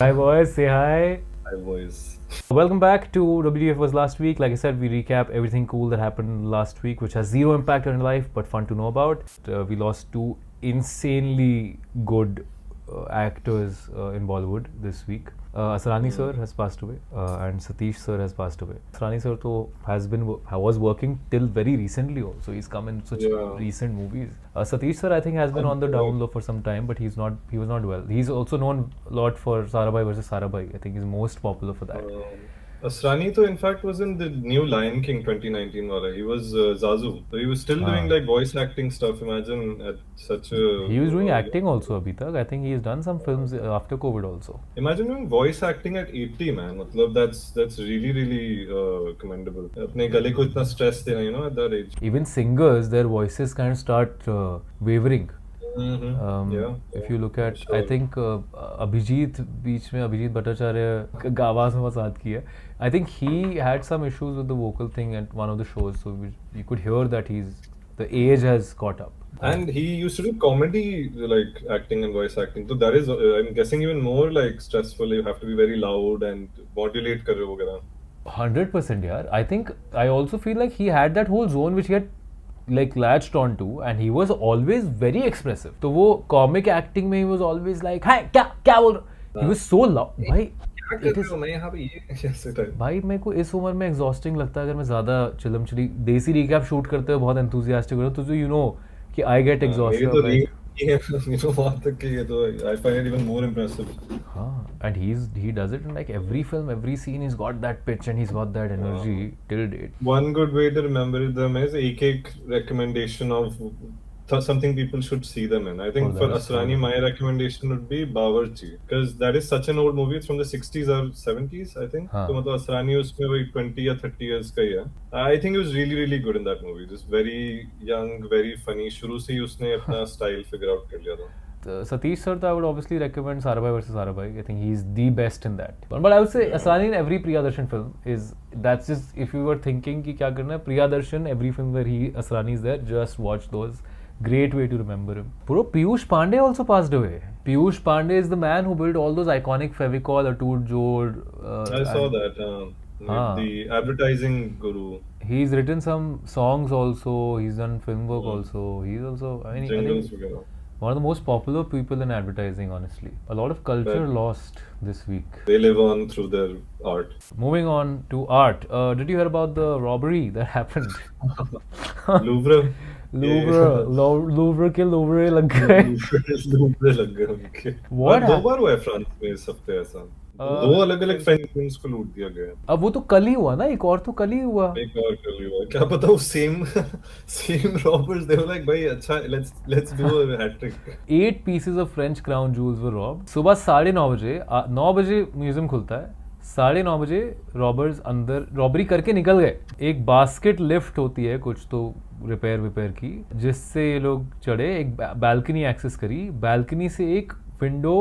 Hi boys, say hi. Hi boys. Welcome back to WDF was last week. Like I said, we recap everything cool that happened last week, which has zero impact on your life but fun to know about. We lost two insanely good actors in Bollywood this week. Asrani sir has passed away and Satish sir has passed away. Asrani sir was working till very recently also. He's come in such recent movies. Satish sir I think has been on the down low for some time, but he was not well. He's also known a lot for Sarabhai versus Sarabhai. I think he's most popular for that. Asrani to in fact was in the new Lion King 2019 wala. He was Zazu. So he was still doing like voice acting stuff. Imagine at such a... He was doing acting also abhi tak. I think he's done some films after COVID also. Imagine doing voice acting at 80, man. Matlab, that's really commendable. Apne gale ko itna stress dena, you know, at that age. Even singers, their voices kind of start wavering. If you look at, I think Abhijit Bhattacharya आवाज में बहुत साथ की है. I think he had some issues with the vocal thing at one of the shows, so you could hear that the age has caught up. And he used to do comedy, like acting and voice acting. So that is, I'm guessing, even more like stressful. You have to be very loud and modulate कर रहे हो वगैरह. 100% यार. I think I also feel like he had that whole zone which he had like latched on to, and he was always very expressive. तो वो comic acting में he was always like, "Hey, क्या बोल रहा?" He was so loud. भाई क्या कर रहे हो? मैं यहाँ पे ये ऐसे टाइप. भाई मेरे को इस उम्र में exhausting लगता है अगर मैं ज़्यादा चिलम-चिली देसी recap शूट करते हुए बहुत enthusiastic हो रहा हूँ तो you know कि I get exhausted. मेरी तो you know बात तक कि ये तो I find it even more impressive. हाँ, and he does it in like every film, every scene. He's got that pitch and he's got that energy till date. One good way to remember them is एक recommendation of something people should see them in. I think for Asrani, my recommendation would be Bawarchi, because that is such an old movie. It's from the 60s or 70s, I think. तो मतलब Asrani उसमें वही 20 or 30 years का ही है. I think he was really good in that movie. Just very young, very funny. शुरू से ही उसने अपना style figure out कर लिया था. Satish sir, I would obviously recommend Sarabhai versus Sarabhai. I think he's the best in that. But I would say Asrani in every Priyadarshan film that's just, if you were thinking कि क्या करना है, Priyadarshan, every film where Asrani is there, just watch those. Great way to remember him. Bro, Piyush Pandey also passed away. Piyush Pandey is the man who built all those iconic Fevicol, Atoot Jod. I saw that. The advertising guru. He's written some songs also. He's done film work also. He's also, I think one of the most popular people in advertising, honestly. A lot of culture lost this week. They live on through their art. Moving on to art. Did you hear about the robbery that happened? Louvre. Louvre के लोवरे लग गए. Louvre लग गए उनके. दो बार हुआ है France में इस हफ्ते ऐसा. दो अलग-अलग फ्रेंच फिल्म्स को लूट दिया गया. अब वो तो कल ही हुआ ना, एक और तो कल ही हुआ. एक और कल ही हुआ. क्या पता वो same robbers, they were like भाई अच्छा let's do a hat trick. 8 pieces of French crown jewels were robbed. सुबह 9:30 बजे 9 बजे म्यूजियम खुलता है. 9:30 बजे रॉबर्स अंदर रॉबरी करके निकल गए. एक बास्केट लिफ्ट होती है कुछ तो रिपेयर की, जिससे ये लोग चढ़े. एक बालकनी एक्सेस करी. बालकनी से एक विंडो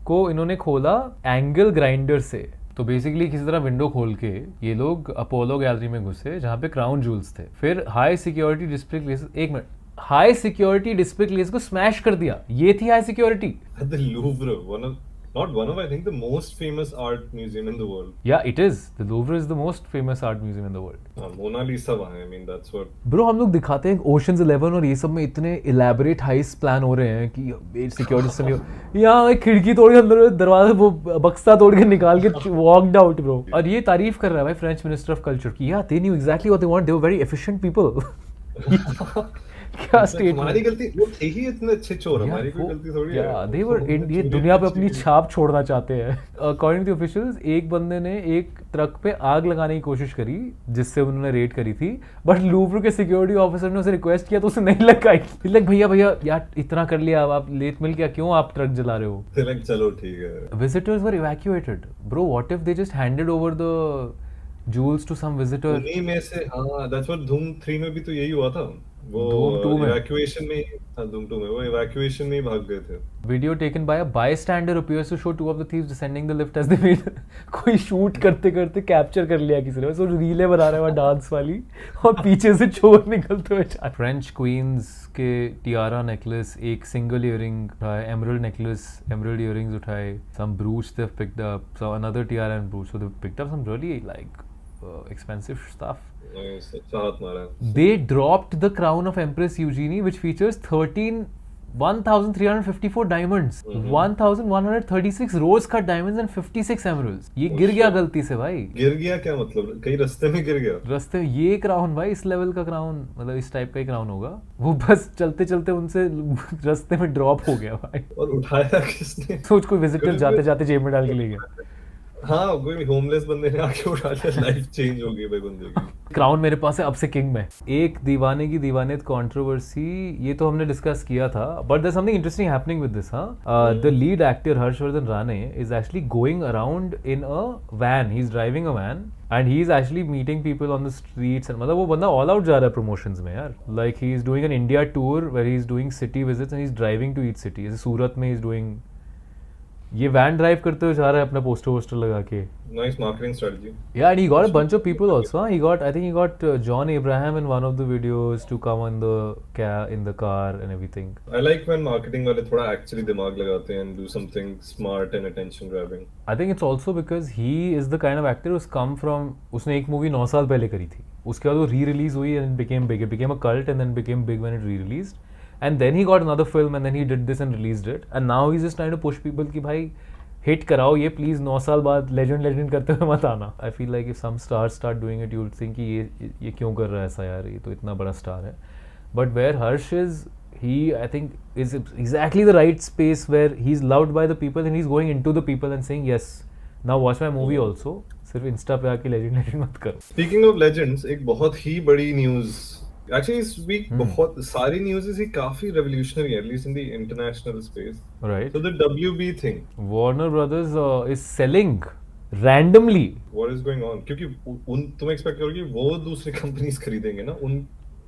को इन्होंने खोला एंगल ग्राइंडर से. तो बेसिकली किसी तरह विंडो खोल के ये लोग अपोलो गैलरी में घुसे जहाँ पे क्राउन जूल्स थे. फिर हाई सिक्योरिटी डिस्प्ले ग्लेसेस, एक मिनट, हाई सिक्योरिटी डिस्प्ले ग्लेसेस को स्मैश कर दिया. ये थी high security. The Louvre, I think the most famous art museum in the world. Yeah, it is. The Louvre is the most famous art museum in the world. Mona Lisa वहाँ है. I mean, that's what. Bro, हम लोग दिखाते हैं Ocean's 11 और ये सब में इतने elaborate heist plan हो रहे हैं कि सिक्योरिटी सिस्टम यहाँ एक खिड़की तोड़ के अंदर दरवाजा वो बक्सा तोड़ के निकाल के walked out, bro. और ये तारीफ कर रहा है भाई फ्रेंच मिनिस्टर ऑफ कल्चर की. Yeah, they knew exactly what they want. They were very efficient people. क्या स्टेट हमारी गलती, वो थे ही इतने अच्छे चोर. हमारी कोई गलती थोड़ी है. ये दुनिया पे अपनी छाप छोड़ना चाहते हैं. अकॉर्डिंग टू ऑफिशियल्स, एक बंदे ने एक ट्रक पे आग लगाने की कोशिश करी जिससे उन्होंने रेड करी थी, बट लूवरे के सिक्योरिटी ऑफिसर ने उसे रिक्वेस्ट किया तो उसे नहीं लगाई. लाइक भैया यार इतना कर लिया, अब आप लेट मिल गया, क्यों आप ट्रक जला रहे हो. लाइक चलो ठीक है. Visitors were evacuated. Bro, what if they just handed over the jewels to some visitor. उन्हीं में से, हाँ, that's what Dhoom 3 में भी तो यही हुआ था. वो Doom 2 में इवैक्यूएशन में हाँ धूम 2 में वो इवैक्यूएशन में ही भाग गए थे। Video taken by a bystander appears to show two of the thieves descending the lift as they made कोई शूट करते करते कैप्चर कर लिया किसी ने, बस वो रीले बना रहा है वहाँ डांस वाली और पीछे से चोर निकलते हुए फ्रेंच क्वींस के टियारा नेकलेस, एक सिंगल इयरिंग उठाए, एमरल्ड नेकलेस, एमरल्ड इयरिंग्स उठाए, some brooch they've picked up, so another tiara and brooch, so they've picked up some really like expensive stuff. अच्छा हाथ मारा है। They dropped the crown of Empress Eugenie, which features 1,354 diamonds, 1,136 rose cut diamonds and 56 emeralds. ये गिर गया गलती से भाई। गिर गया क्या मतलब, कहीं रास्ते में गिर गया? रास्ते में ये क्राउन भाई, इस लेवल का क्राउन, मतलब इस टाइप का ही क्राउन होगा, वो बस चलते चलते उनसे रास्ते में ड्रॉप हो गया भाई। और उठाया किसने? सोच कोई विजिटर जाते जाते जेब में डाल के ले गया। हाँ कोई होमलेस बंदे ने आके उठा लिया, लाइफ चेंज हो गई भाई बंदे की। क्राउन मेरे पास है अब से किंग में। एक दीवाने की दीवानियत कंट्रोवर्सी, ये तो हमने डिस्कस किया था, but there something interesting happening with this. The lead actor Harshvardhan Rane is actually going around in a van, he is driving a van and he is actually meeting people on the streets, मतलब वो बंदा all out जा रहा है promotions में यार। Like he is doing an India tour where he is doing city visits and he is driving to each city. जैसे सूरत में ही इज डूइंग, ये वैन ड्राइव करते हुए जा रहा है अपना पोस्टर वोस्टर लगा के। Nice marketing strategy. Yeah, and he got a bunch of people also. Huh? I think he got John Abraham in one of the videos to come on in the car and everything. I like when marketing वाले थोड़ा actually दिमाग लगाते हैं and do something smart and attention grabbing. I think it's also because he is the kind of actor who's come from, उसने एक movie 9 साल पहले करी थी, उसके बाद वो री-रिलीज हुई and it became big. It became a cult and then became big when it re-released. And then he got another film and then he did this and released it. And now he's just trying to push people कि भाई hit कराओ ये please, 9 साल बाद legend करते हुए मत आना। I feel like if some star start doing it, you will think कि ये क्यों कर रहा है ऐसा यार, ये तो इतना बड़ा स्टार है। But where Harsh is, he I think is exactly the right space where he's loved by the people and he's going into the people and saying yes, now watch my movie also, सिर्फ Insta पे आके legend मत कर। Speaking of legends, एक बहुत ही बड़ी news, actually इस week बहुत सारी न्यूज़ ही काफी revolutionary है, at least in the international space. Right. So the WB thing. Warner Brothers is selling randomly. What is going on? क्योंकि तुम एक्सपेक्ट करोगे वो दूसरी कंपनीज खरीदेंगे ना,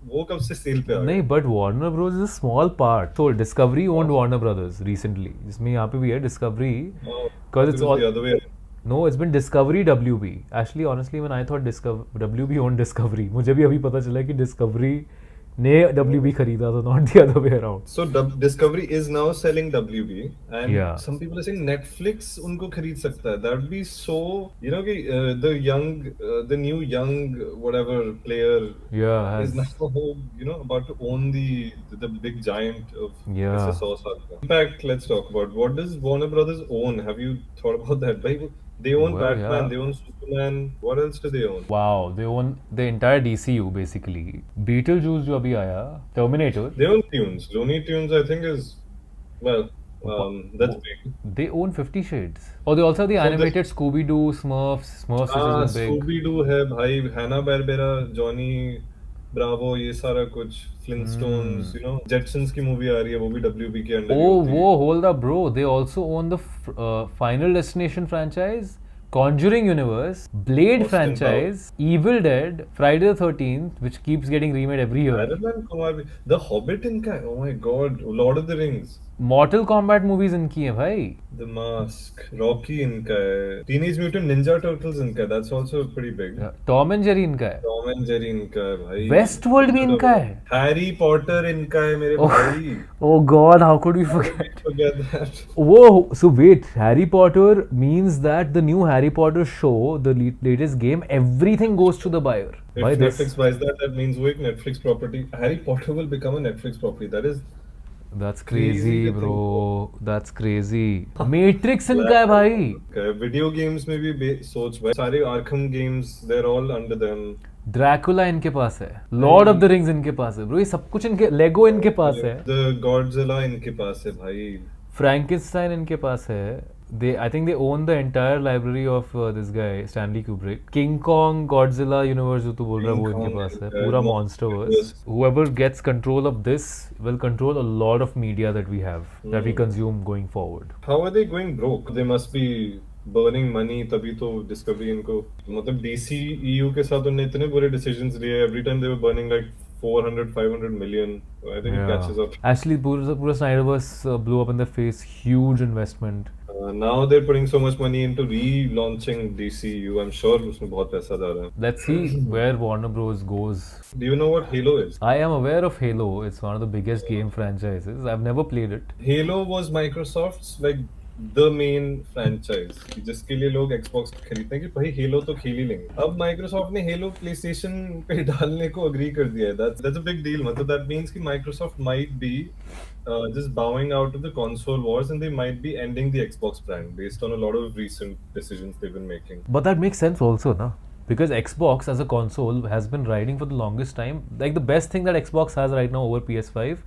वो कब से सेल पे आ गए? नहीं, but Warner Bros is a small part. तो Discovery owned Warner Brothers recently, जिसमें यहाँ पे भी है Discovery, because it's all the other way. No, it's been Discovery WB. Actually, honestly, when I thought WB owned Discovery, मुझे भी अभी पता चला कि Discovery ने WB खरीदा, so not the other way around. So Discovery is now selling WB, and Yeah. some people are saying Netflix उनको खरीद सकता है. That would be so, you know कि the new young whatever player Yeah, is now about to own the big giant of Yeah. ऐसे 100 साल का. In fact, let's talk about what does Warner Brothers own. Have you thought about that? भाई they own Well, Batman, yeah. they own Superman. What else do they own? wow, they own the entire DCU basically. Beetlejuice जो अभी आया, Terminator. They own Tunes. Looney Tunes, I think, is that's big. They own 50 Shades. Oh, they also have the So animated Scooby-Doo, Smurfs, which is big. Scooby-Doo है भाई, Hanna-Barbera, Johnny Bravo, ये सारा कुछ, Flintstones, Jetsons की movie आ रही है, वो भी WB के under Oh, whoa, hold up, bro. They also own the Final Destination franchise, Conjuring Universe, Blade Austin franchise, Evil Dead, Friday the 13th, which keeps getting remade every year. Iron Man Kumar भी, The Hobbit इनका है, oh my god, Lord of the Rings, Mortal Kombat movies इनकी हैं भाई. The Mask, Rocky इनका है, Teenage Mutant Ninja Turtles इनका है, that's also pretty big. Tom and Jerry इनका है. Tom and Jerry इनका है भाई. Westworld भी इनका है. Harry Potter इनका है मेरे भाई. Oh God, how could we forget? Forget that. Whoa, so wait, Harry Potter means that the new Harry Potter show, the latest game, everything goes to the buyer. If Netflix buys that means वो एक Netflix property. Harry Potter will become a Netflix property. That's crazy, bro. That's crazy. Matrix इनका है भाई. Video games में भी सोच भाई, सारे Arkham games, they're all under them. Dracula इनके पास है. Lord of the Rings इनके पास है, bro. ये सब कुछ इनके, Lego इनके पास है. The Godzilla इनके पास है भाई. Frankenstein इनके पास है. I think they own the entire library of this guy Stanley Kubrick. King Kong, Godzilla universe जो तू बोल रहा है वो इनके पास है. पूरा Monsterverse. Whoever gets control of this will control a lot of media that we have, that we consume going forward. How are they going broke? They must be burning money, तभी तो Discovery इनको, मतलब DCEU के साथ उन्होंने इतने बुरे decisions लिए. Every time they were burning like 400, 500 million. I think it catches up. Actually, pura Snyderverse blew up in their face. Huge investment. Now they're putting so much money into relaunching DCU. I'm sure उसमें बहुत पैसा जा रहा है. Let's see where Warner Bros goes. Do you know what Halo is? I am aware of Halo. It's one of the biggest game franchises. I've never played it. Halo was Microsoft's like the main franchise जिसके लिए लोग Xbox खरीदते हैं कि भाई Halo तो खेल ही लेंगे. अब Microsoft ने Halo PlayStation पे डालने को agree कर दिया है. That's a big deal. मतलब that means कि Microsoft might be just bowing out of the console wars and they might be ending the Xbox brand based on a lot of recent decisions they've been making. But that makes sense also, na? Because Xbox as a console has been riding for the longest time. Like the best thing that Xbox has right now over PS5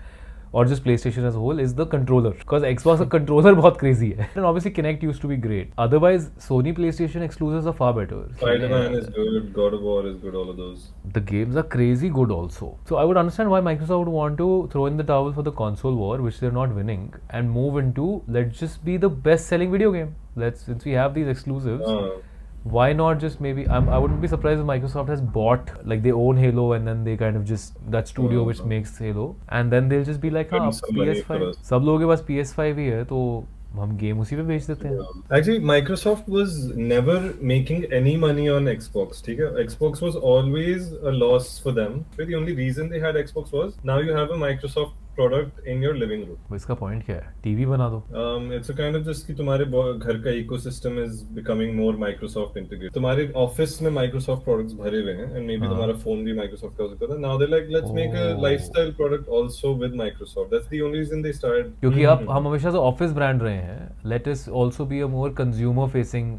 or just PlayStation as a whole is the controller. Because Xbox का controller बहुत crazy है. And obviously Kinect used to be great. Otherwise, Sony PlayStation exclusives are far better. Spider-Man is good, God of War is good, all of those. The games are crazy good also. So I would understand why Microsoft would want to throw in the towel for the console war, which they're not winning, and move into let's just be the best-selling video game. Since we have these exclusives. Why not just maybe I wouldn't be surprised if Microsoft has bought like they own Halo and then they kind of just that studio which makes Halo and then they'll just be like हाँ PS5 सब लोगों के पास PS5 ही है तो हम game उसी पे बेच देते हैं. Actually, Microsoft was never making any money on Xbox. ठीक है, Xbox was always a loss for them. But the only reason they had Xbox was now you have a Microsoft product in your living room. इसका point क्या है? TV बना दो. It's a kind of just कि तुम्हारे घर का ecosystem is becoming more Microsoft integrated. तुम्हारे ऑफिस में Microsoft products भरे हुए हैं and maybe तुम्हारा phone भी Microsoft का हो सकता है. Now they're like let's make a lifestyle product also with Microsoft. That's the only reason they started. क्योंकि अब हम हमेशा से ऑफिस ब्रांड रहे हैं. Let us also be a more consumer facing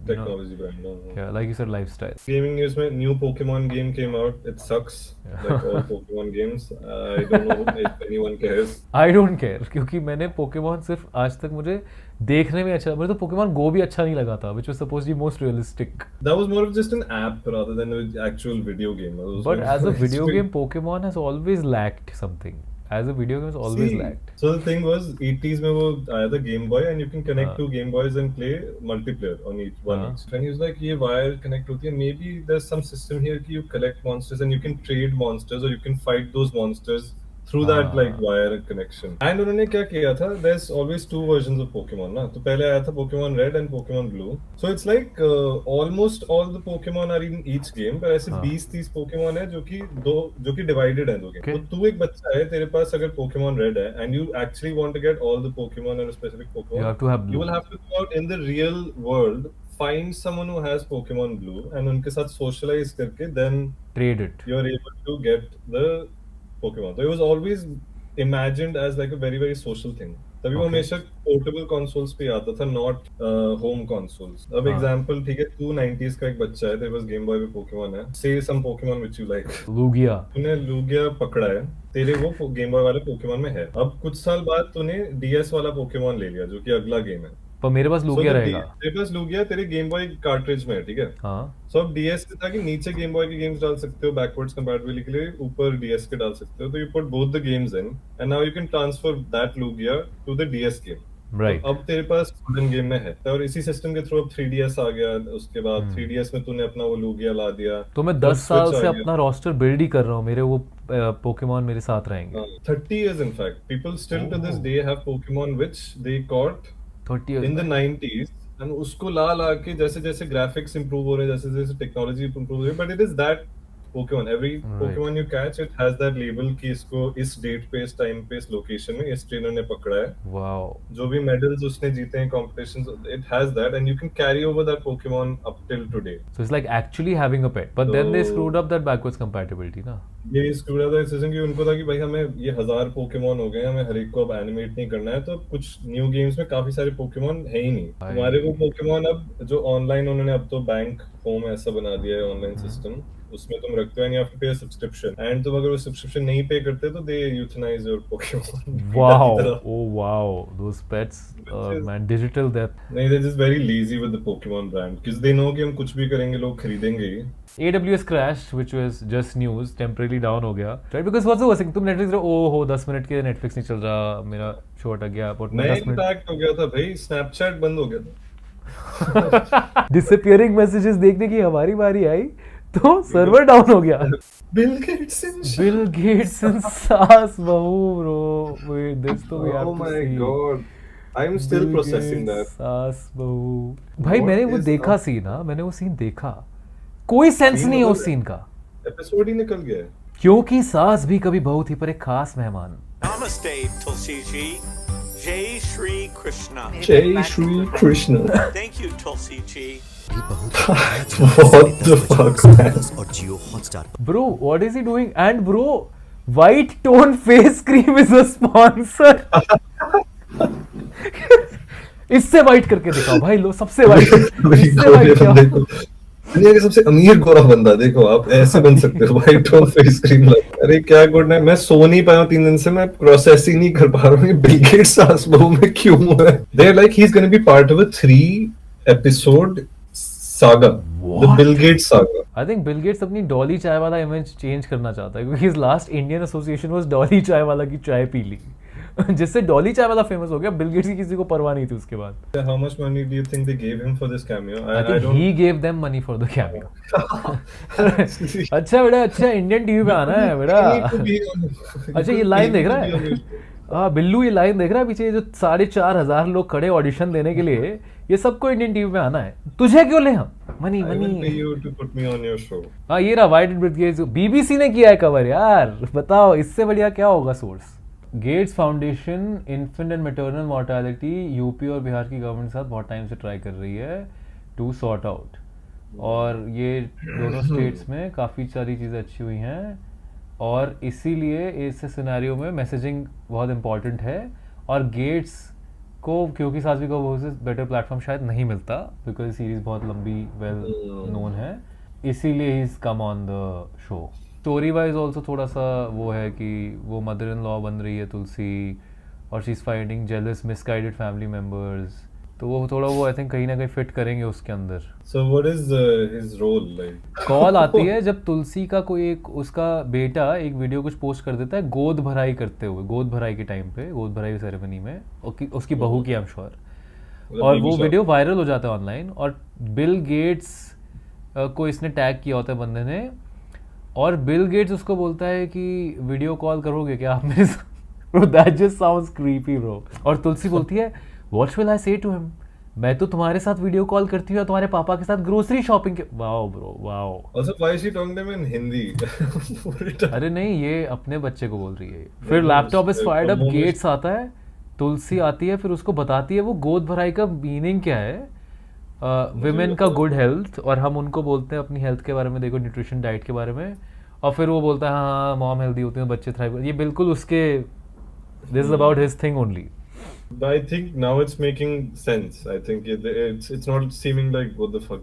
technology brand. Yeah, like you said, lifestyle. Gaming news में new Pokemon game came out. It sucks. Like all Pokemon games. I don't know if anyone cares. I don't care क्योंकि मैंने Pokemon सिर्फ आज तक मुझे देखने में अच्छा मुझे तो Pokemon Go भी अच्छा नहीं लगा था, which was supposed to be most realistic. That was more of just an app rather than an actual video game. But as a video game, Pokemon has always lacked something. As a video game, it's always lacked. So the thing was, 80s में वो आया था Game Boy and you can connect two Game Boys and play multiplayer on each one each. And he was like, ये wire connect होती है. Maybe there's some system here कि you collect monsters and you can trade monsters or you can fight those monsters through that like wire connection. And उन्होंने क्या किया था? There's always two versions of Pokemon ना. तो पहले आया था Pokemon Red and Pokemon Blue. So it's like almost all the Pokemon are in each game. पर ऐसे 20-30 Pokemon है जो कि divided है दो game. तो तू एक बच्चा है, तेरे पास अगर Pokemon Red है and you actually want to get all the Pokemon and a specific Pokemon, you have to have blue. You will have to go out in the real world, find someone who has Pokemon Blue and उनके साथ socialize करके then trade it. You're able to get the Pokemon. So it was always imagined as like a very very social thing. तभी वो हमेशा portable consoles पे आता था, not home consoles. अब एग्जांपल ठीक है, तू 90s का एक बच्चा है, तेरे पास गेम बॉय पे पोकेमॉन है. Say some Pokemon which you like. Lugia. तूने लूगिया पकड़ा है, तेरे वो गेम बॉय वाले पोकेमॉन में है. अब कुछ साल बाद तूने DS वाला पोकेमॉन ले लिया जो कि अगला गेम है. पर मेरे पास लूगिया रहेगा. तेरे पास लूगिया तेरे गेम बॉय कार्ट्रिज में है, ठीक है. हाँ. सो अब DS के था कि नीचे गेम बॉय के गेम्स डाल सकते हो बैकवर्ड्स कंपैटिबिलिटी के लिए, ऊपर DS के डाल सकते हो. तो you put both the games in and now you can transfer that Lugia to the DS game. Right. अब तेरे पास गोल्डन गेम में है और इसी सिस्टम के थ्रू अब 3DS आ गया. उसके बाद 3DS में तूने अपना वो लूगिया ला दिया. तो मैं 10 साल से अपना रोस्टर बिल्ड ही कर रहा हूँ. मेरे वो पोकेमॉन मेरे साथ रहेंगे. 30 years in fact. People still to this day have Pokemon which they caught 30 years in the 90s. and उसको ला के जैसे जैसे ग्राफिक्स इंप्रूव हो रहे हैं, जैसे जैसे टेक्नोलॉजी इंप्रूव हो रही है, but it is that Pokemon. Every Pokemon you catch, it has that label कि इसको इस डेट पे, इस टाइम पे, इस लोकेशन में इस ट्रेनर ने पकड़ा है. Wow. जो भी मेडल्स उसने जीते हैं competitions, it has that and you can carry over that Pokemon up till today. So it's like actually having a pet, but then they screwed up that backwards compatibility, ना? ये screwed up that system कि उनको था कि भाई हमें ये 1000 Pokemon हो गए, हमें हर एक को अब एनिमेट नहीं करना है, तो कुछ न्यू गेम्स में काफी सारे Pokemon है ही नहीं. हमारे वो Pokemon अब जो ऑनलाइन उन्होंने अब तो बैंक होम ऐसा बना दिया है ऑनलाइन सिस्टम, उसमें तुम रखते हो and you have to pay a subscription, and तुम अगर वो सब्सक्रिप्शन नहीं पे करते तो they euthanize your Pokemon. Wow. Oh wow, those pets, man, digital death. नहीं, they're just very lazy with the Pokemon brand because they know कि हम कुछ भी करेंगे लोग खरीदेंगे ही. AWS crashed, which was just news, temporarily down हो गया, right? Because what's the worst thing? तुम Netflix रहो, हो 10 मिनट के Netflix नहीं चल रहा, मेरा शो अटक गया, but मैं इम्पैक्ट हो गया था भाई, Snapchat बंद हो गया था. Disappearing messages देखने की हमारी बारी आई, तो सर्वर डाउन हो गया। Bill Gates in Bill Gates and सास बहू ब्रो, वेट दिस तो we have Oh to my see. God. I'm still Bill processing Gates that. सास बहू, भाई What मैंने वो is देखा up? सीन, हाँ मैंने वो सीन देखा, कोई सेंस Scene नहीं है मतलब उस सीन का, episode ही निकल गया है। क्योंकि सास भी कभी बहू थी पर एक खास मेहमान। Namaste, Tulsi Ji. Jai Shri Krishna. Jai Shri Krishna. Thank you, Tulsi Ji. What the fuck, man? और जियो Hotstar Bro, what is he doing? And bro, white tone face cream is a sponsor. इससे white करके दिखाओ भाई, लो सबसे white, इससे white क्या? दुनिया के सबसे अमीर गोरा बंदा, देखो आप ऐसे बन सकते हो व्हाइट टोन फेस क्रीम लगा। अरे क्या गुड है, मैं सो नहीं पाया 3 दिन से, मैं प्रोसेस ही नहीं कर पा रहा हूँ ये बिल गेट्स सास बहू में क्यों है। They are like he is gonna be part of a 3 episode saga, the Bill Gates saga. I think Bill Gates अपनी डॉली चाय वाला इमेज चेंज करना चाहता है, क्योंकि his last Indian association was Dolly चाय वाला की चाय पी ली, जिससे डॉली चाय वाला फेमस हो गया। बिल गेट्स की किसी को परवाह नहीं थी उसके बाद। How much money do you think they gave him for this cameo? I think he gave them money for the cameo. अच्छा बेटा, अच्छा इंडियन टीवी पे आना है बेटा। अच्छा ये लाइन देख रहा है, हाँ बिल्लू ये लाइन देख रहा है पीछे, जो 4,500 लोग खड़े ऑडिशन देने के लिए, ये सबको इंडियन टीवी पे आना है, तुझे क्यों ले हम, money I will pay money. you to put me on your show. हाँ ये रहा वाइट विद गेट्स, बीबीसी ने किया है कवर यार, बताओ इससे बढ़िया क्या होगा source. Gates foundation infant and maternal mortality UP और बिहार की गवर्नमेंट के साथ बहुत टाइम से ट्राई कर रही है टू सॉर्ट आउट, और ये दोनों स्टेट्स में काफ़ी सारी चीज़ें अच्छी हुई हैं, और इसीलिए इस सिनेरियो में मैसेजिंग बहुत इंपॉर्टेंट है, और गेट्स को क्योंकि सासवी को बहुत से बेटर प्लेटफॉर्म शायद नहीं मिलता, बिकॉज सीरीज बहुत लंबी वेल नोन है, इसीलिए ही is come on the show. Story wise also थोड़ा सा वो है कि वो मदर इन लॉ बन रही है तुलसी, और she is finding jealous misguided family members, तो वो थोड़ा वो आई थिंक कहीं ना कहीं फिट करेंगे उसके अंदर। So what is his role like? Call आती है जब तुलसी का कोई एक उसका बेटा एक वीडियो कुछ पोस्ट कर देता है गोद भराई करते हुए, गोद भराई के टाइम पे, गोद भराई सेरेमनी में, उसकी बहू की आई एम श्योर, और वो वीडियो वायरल हो जाता है ऑनलाइन, और बिल गेट्स को इसने टैग किया होता है बंदे ने, और बिल गेट्स उसको बोलता है कि वीडियो कॉल करोगे क्या आप मेरे साथ। Bro, that just sounds creepy bro। और तुलसी बोलती है What will I say to him? मैं तो तुम्हारे साथ वीडियो कॉल करती हूँ और तुम्हारे पापा के साथ ग्रोसरी शॉपिंग के। Wow bro wow. Also, why is she talking to him in Hindi? पूरे time. अरे नहीं, ये अपने बच्चे को बोल रही है। फिर laptop is fired up, Gates आता है, तुलसी आती है, फिर उसको बताती है वो गोद भराई का मीनिंग क्या है, विमेन का गुड हेल्थ, और हम उनको बोलते हैं अपनी हेल्थ के बारे में, देखो न्यूट्रिशन डाइट के बारे में, और फिर वो बोलता है हाँ मॉम हेल्दी होती है बच्चे थ्राइव। ये बिल्कुल उसके, this is about his thing only. But I think now it's making sense. I think it's not seeming like what the fuck.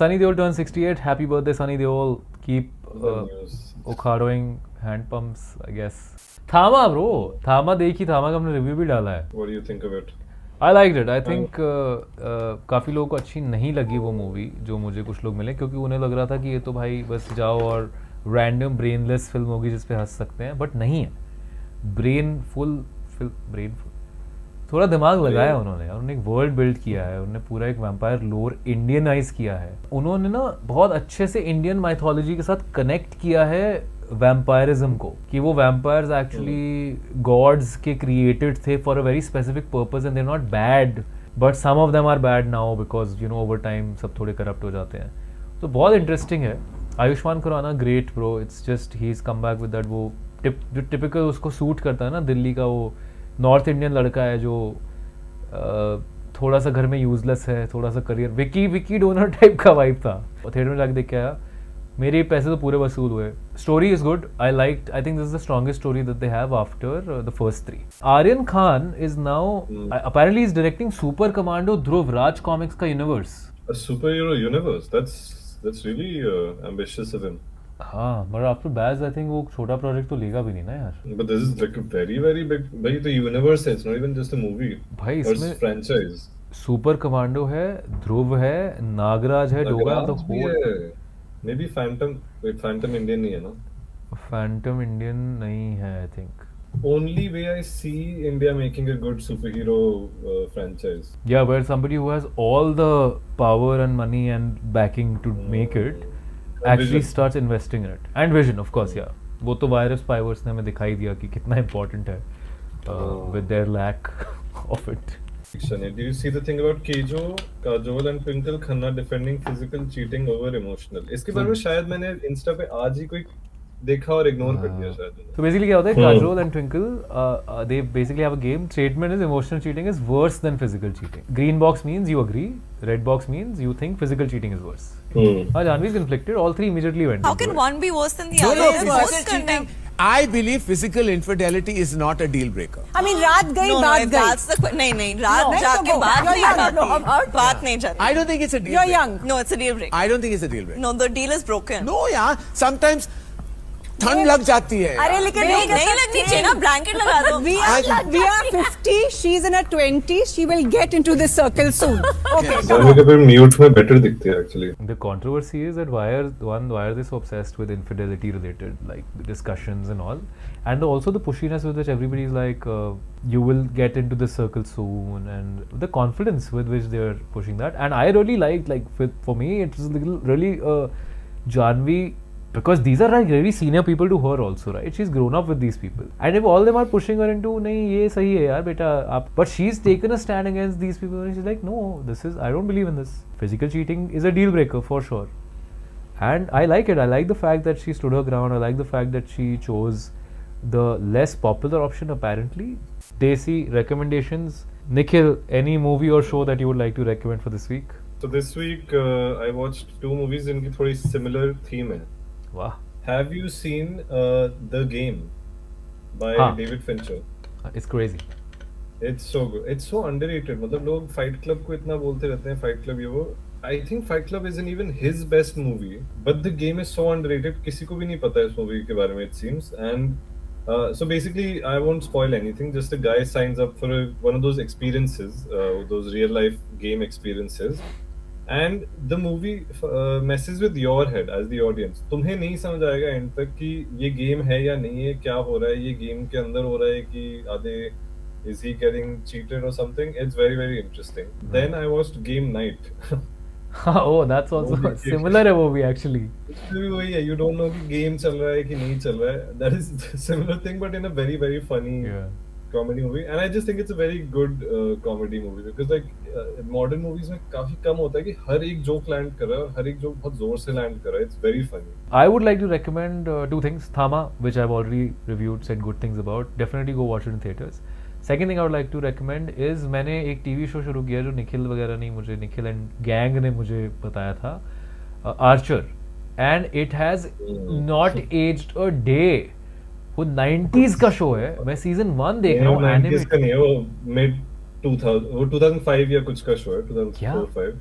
Sunny Deol turned 68. Happy birthday, Sunny Deol. Keep News. उखाड़ोing hand pumps, I guess. थामा bro, थामा देखी, थामा का हमने review भी डाला है। What do you think of it? I liked it. I think काफ़ी लोगों को अच्छी नहीं लगी वो मूवी, जो मुझे कुछ लोग मिले, क्योंकि उन्हें लग रहा था कि ये तो भाई बस जाओ और रैंडम ब्रेनलेस फिल्म होगी जिस पे हंस सकते हैं, बट नहीं है। ब्रेनफुल, थोड़ा दिमाग लगाया उन्होंने एक वर्ल्ड बिल्ड किया है, उन्होंने पूरा एक वैम्पायर लोर इंडियनाइज किया है, उन्होंने ना बहुत अच्छे से इंडियन माइथोलॉजी के साथ कनेक्ट किया है वैम्पायरिज्म को, कि वो वैम्पायर्स एक्चुअली गॉड्स के क्रिएटेड थे for a very specific purpose, and they are not bad, but some of them are bad now because you know over time सब थोड़े करप्ट हो जाते हैं। तो बहुत इंटरेस्टिंग है। Ayushmann Khurrana great bro, it's just he is come back with that, वो जो टिपिकल उसको सूट करता है ना, दिल्ली का वो नॉर्थ इंडियन लड़का है जो थोड़ा सा घर में यूजलेस है, थोड़ा सा करियर, विकी डोनर टाइप का वाइब था। थिएटर में जाके देख के आया, मेरे पैसे तो पूरे वसूल हुए। Story is good, I think this is the strongest story that they have after the first 3। Aryan Khan is now apparently is directing super commando Dhruv Raj comics का universe. A superhero universe. That's really ambitious of him. हाँ, मगर after Baij I think वो छोटा project तो लेगा भी नहीं ना यार। But this is like a very very big. भाई तो universe है, it's not even just a movie. भाई Or इसमें franchise. सुपर कमांडो है, ध्रुव है, नागराज है, डोगा द Nagraj भी होल। है. Maybe Phantom. Wait, Phantom Indian नहीं है ना? फैंटम इंडियन नहीं है I think. Only way I see India making a good superhero franchise. Yeah, where somebody who has all the power and money and backing to make it, actually Vision. starts investing in it. And Vision, of course, yeah. वो तो virus पाइवर्स ने हमें दिखाई दिया कि कितना important है with their lack of it. Shani, did you see the thing about Kejo, Kajol and Twinkle Khanna defending physical cheating over emotional? इसके बारे में शायद मैंने इंस्टा पे आज ही कोई देखा और इग्नोर कर दिया शायद. So basically क्या होता है, Kajol and Twinkle, they basically have a game. Statement is emotional cheating is worse than physical cheating. Green box means you agree. Red box means you think physical cheating is worse. Janhvi is conflicted. All three immediately went. How into can it. one be worse than the No, other? no, They're physical both cheating. condemned. I believe physical infidelity is not a deal breaker. I mean, रात गई No, बात no, गई. that's the नहीं रात No, जाके no, बात you're नहीं young, जाती. no, about- बात नहीं जाती. I don't think it's a deal You're breaker. young. No, it's a deal breaker. I don't think it's a deal breaker. No, the deal is broken. No, yeah. Sometimes ठंड लग जाती है. अरे लेकिन नहीं लगनी चाहिए ना, blanket लगा दो. We are 50. She's in her 20s. She will get into this circle soon. Okay. Janvi के फिर म्यूट में बेटर दिखते हैं actually. The controversy is that why are they so obsessed with infidelity related like discussions and all, and also the pushiness with which everybody is like you will get into this circle soon, and the confidence with which they are pushing that. And I really liked, like for me it was really Janhvi, because these are like very senior people to her also, right? She's grown up with these people, and if all them are pushing her into नहीं ये सही है यार बेटा आप, but she's taken a stand against these people and she's like no, this is, I don't believe in this. Physical cheating is a deal breaker for sure, and I like it. I like the fact that she stood her ground. I like the fact that she chose the less popular option apparently. Desi recommendations. Nikhil, any movie or show that you would like to recommend for this week? So this week I watched two movies जिनकी थोड़ी similar theme है. Wow. Have you seen The Game by हाँ. David Fincher? It's crazy. It's so good. It's so underrated. मतलब लोग Fight Club को इतना बोलते रहते हैं, Fight Club ये वो. I think Fight Club isn't even his best movie, but The Game is so underrated. किसी को भी नहीं पता इस movie के बारे में it seems. And so basically, I won't spoil anything. Just a guy signs up for one of those experiences, those real life game experiences. And the movie messes with your head as the audience. तुम्हें नहीं समझ आएगा and तक कि ये game है या नहीं है, क्या हो रहा है, ये गेम के अंदर हो रहा है कि आधे is he getting cheated or something. It's very very interesting. Then I watched Game Night. Oh, that's also similar है वो भी actually. भी वही है, you don't know कि game चल रहा है कि नहीं चल रहा है. That is similar thing but in a very very funny comedy movie, and I just think it's a very good comedy movie because like modern movies में काफी कम होता है कि हर एक joke land कर रहा है और हर एक joke बहुत जोर से land कर रहा है. It's very funny. I would like to recommend two things. Thama, which I've already reviewed, said good things about. Definitely go watch it in theaters. Second thing I would like to recommend is मैंने एक TV show शुरू किया जो निखिल वगैरह नहीं, मुझे Nikhil and gang ने मुझे बताया था, Archer, and it has not aged a day. वो 90s का शो है. मैं सीजन 1 देख रहा हूँ. 90s का नहीं है, वो mid 2000 वो 2005 या कुछ का शो है. 2004-5.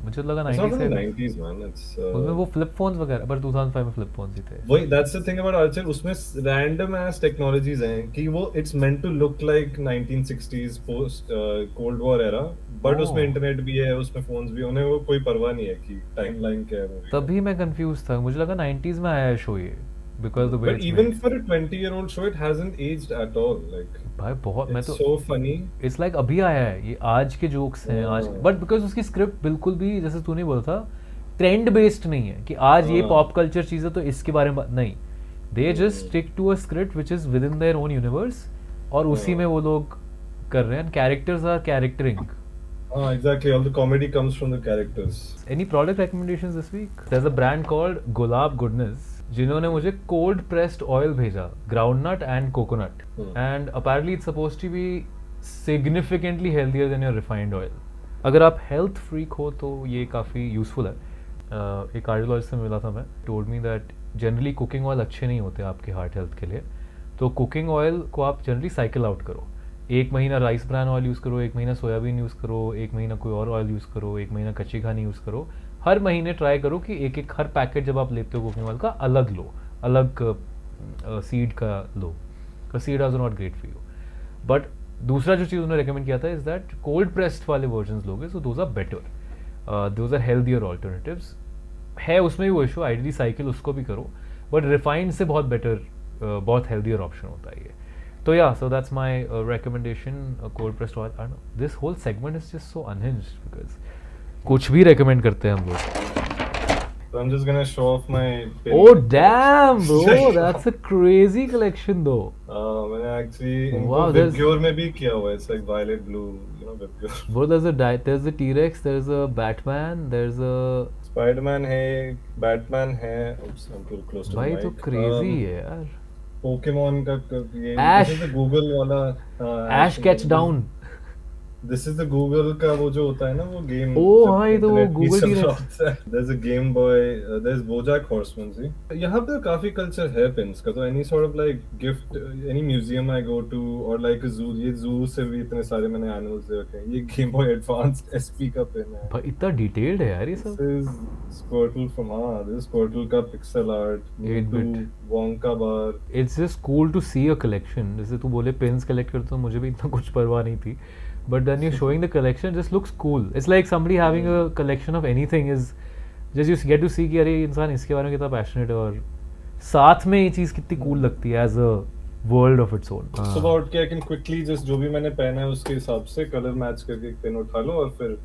मुझे लगा It's not 90s from है. the 90s man. It's उसमें वो फ्लिप फोन्स वगैरह, पर 2005 में फ्लिप फोन्स ही थे. वही that's the thing about Archer. उसमें random ass technologies हैं कि वो it's meant to look like 1960s post Cold War era, but उसमें इंटरनेट भी है, उसमें फोन्स भी, उन्हें वो कोई परवाह नहीं है कि टाइमलाइन क्या है मूवी. तभी मैं कंफ्यूज था. मुझे लगा 90s में आया है शो ये, because the way But it's even made. for a 20-year-old show, it hasn't aged at all. Like भाई बहुत, मैं it's तो so funny. इट्स लाइक अभी आया है ये, आज के जोक्स हैं आज, बट बिकॉज उसकी स्क्रिप्ट बिल्कुल भी जैसे तूने बोला था ट्रेंड बेस्ड नहीं है कि आज ये पॉप कल्चर चीज है तो इसके बारे में नहीं. They just stick to a script which is within their own universe, और उसी में वो लोग कर रहे हैं. Characters are charactering. Exactly. All the comedy comes from the characters. Any product recommendations this week? There's a brand called Gulab Goodness जिन्होंने मुझे कोल्ड प्रेस्ड ऑयल भेजा, groundnut and coconut, and apparently it's supposed to be significantly healthier than your refined oil. अगर आप health freak हो तो ये काफ़ी useful है. एक कार्डियोलॉजिस्ट से मिला था मैं, told me that generally cooking oil अच्छे नहीं होते आपके हार्ट हेल्थ के लिए, तो कुकिंग ऑयल को आप जनरली साइकिल आउट करो. 1 महीना राइस ब्रान ऑयल यूज़ करो, 1 महीना सोयाबीन यूज़ करो, 1 महीना कोई और ऑयल यूज़ करो, 1 महीना कच्ची घानी यूज़ करो. हर महीने ट्राई करो कि एक हर पैकेट जब आप लेते हो कुकिंग ऑयल का अलग लो, अलग सीड का लो, seed are not great for you. But दूसरा जो चीज़ उन्होंने रेकमेंड किया था इज दैट कोल्ड प्रेस्ड वाले वर्जन लोगे, so those are better, those are healthier alternatives. है उसमें भी वो इशू, आइडियली साइकिल उसको भी करो, बट रिफाइंड से बहुत बेटर, बहुत हेल्दियर ऑप्शन होता है ये. तो yeah, so that's my recommendation, cold pressed oil. This whole segment is just so unhinged because कुछ भी रेकमेंड करते हैं हम लोग. So I'm just gonna show off my pin. Oh damn, bro, that's a crazy collection though. मैंने actually Wow, इनको there's- Vibgyor में भी किया हुआ है. It's like violet blue, you know, Vibgyor. Bro, there's a T-Rex, there's a Batman, there's a Spider-Man है, Batman है. Oops, I'm too close to the भाई mic. तो crazy है यार. Pokemon का ये Ash. this is the Google वाला Ash Catch Down. This is the Google का वो जो होता है ना वो game. Oh, जब हाँ, ये तो वो internet Google नहीं चल रहा T-Rex. होता है. There's a Game Boy. There's BoJack Horseman. See, यहाँ पे काफी culture है pins का. तो any sort of like gift, any museum I go to or like a zoo. ये zoo से भी इतने सारे मैंने animals दे रखे हैं. ये Game Boy Advance SP का pin है. भाई इतना डिटेल्ड है यार ये This सब. is Squirtle from this is Squirtle का pixel art. 8-bit. Mewtwo, Wonka bar. It's just cool to see a collection. जैसे तू बोले पिन्स कलेक्ट करता हूँ, मुझे भी इतना कुछ परवाह नहीं थी. But then you're showing the collection, just looks cool. It's like somebody having a collection of anything is just you get to see कि अरे इंसान इसके बारे में कितना passionate है और साथ में ये चीज़ कितनी cool लगती है as a world of its own. सुबह उठ के I can quickly just जो भी मैंने पहना है उसके हिसाब से कलर मैच करके एक पेन उठा लो और फिर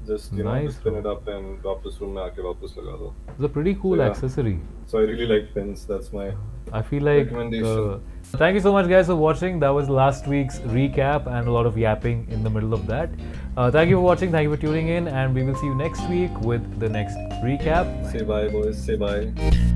just you know Nice, just pin it up and वापस रूम में आके वापस लगा दो. It's a pretty cool Yeah. accessory. So I really like pins. That's my I feel like recommendation. thank you so much guys for watching. That was last week's recap and a lot of yapping in the middle of that. Thank you for watching, thank you for tuning in, and we will see you next week with the next recap. Say bye boys, say bye.